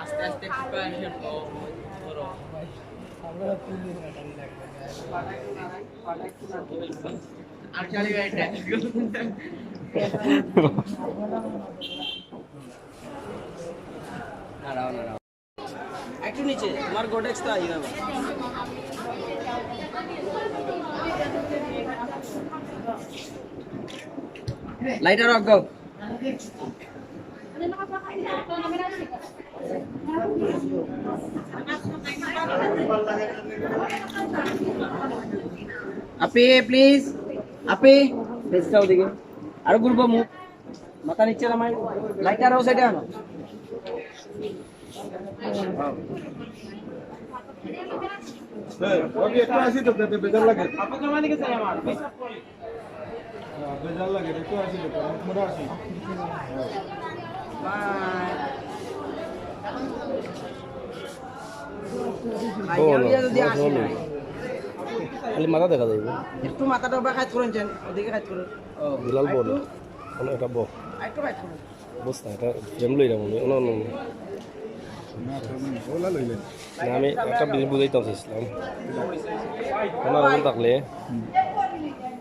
আস্তে আস্তে প্রিপারেশন করো আর চালি এটা না একটু নিচে তোমার গোটেক্স তো আই যাবে লাইটার অফ গো আপে প্লিজ আপে ফেসটাও দিকে আর ঘুরবো মুখ মাথা নিচে নামাই লাইটারও সাইডে আনো अभी एक आसी तो कहते बेजार लगे आपको कमाने के चाहिए हमारे बेजार लगे तो आसी तो मोरा आसी আইডিয়া যদি আসে না খালি মাথা দেখা যাবে একটু মাথাটা ওভাবে কাজ করেন জান ওদিকে কাজ করুন ও বিলাল বল কোন এটা বক একটু কাজ করুন বস না এটা ফ্রেম লইরা মনে না না না ওলা লইলেন আমি একটা বিল বুঝাইতে চাইছিলাম আমার রকম থাকলে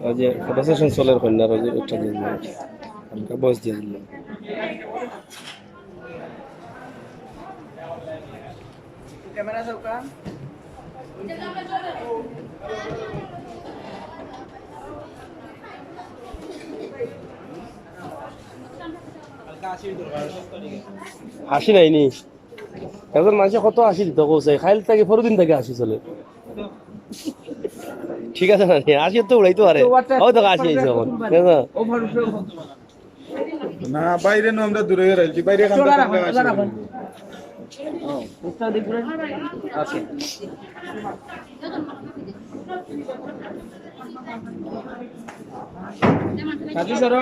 ওই যে ফটো সেশন চলের কন্যার ওই যে একটা দিয়ে দিলাম হালকা বয়স দিয়ে দিলাম ক্যামেরা চৌকা হাসি নাইনি এখন মানুষে কত হাসি দিত কৌছে খাইল থেকে পরদিন থেকে হাসি চলে ঠিক আছে না হাসি তো উড়াইতে পারে হয়তো হাসি আইছে এখন না বাইরে নো আমরা দূরে রাখছি বাইরে কাম করতে ও বুঝতে দিবেন ওকে সাথী সর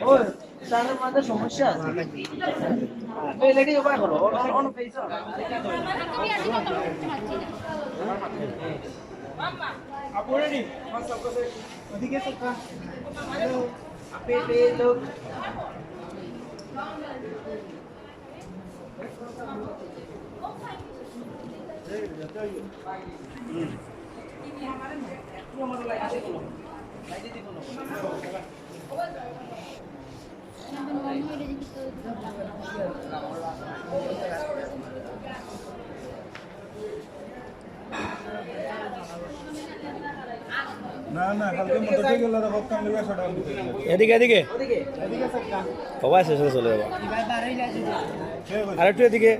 ও সারের মধ্যে সমস্যা আছে এই লেগে উপায় করো অন পেইছ আপু রেডি মাস সব কাছে ওদিকে সকা হ্যালো আপে পে লোক না না কালকে মতো ঠিক গেল রে বক্তাম লিবা ছড়া দিতে এদিকে এদিকে এদিকে সকা বাবা সেশন চলে যাবে ভাই বাড়াই লাগি আর একটু এদিকে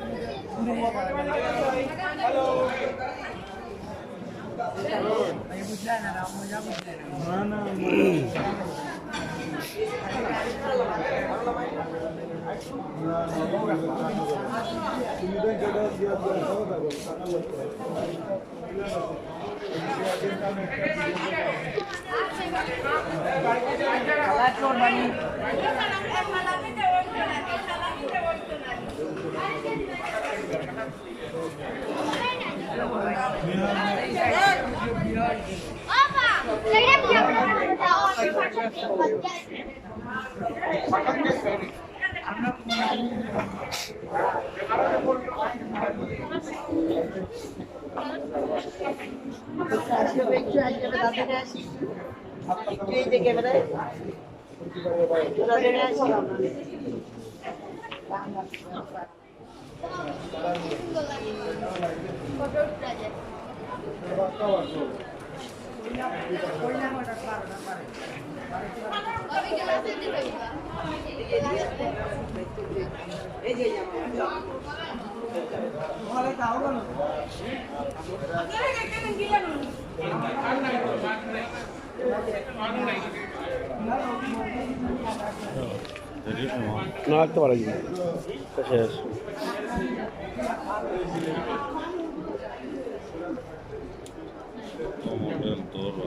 হ্যালো ভাই বুঝলা না রাম মজা বুঝলা না না না না একটু পারা যাবে শেষ Todo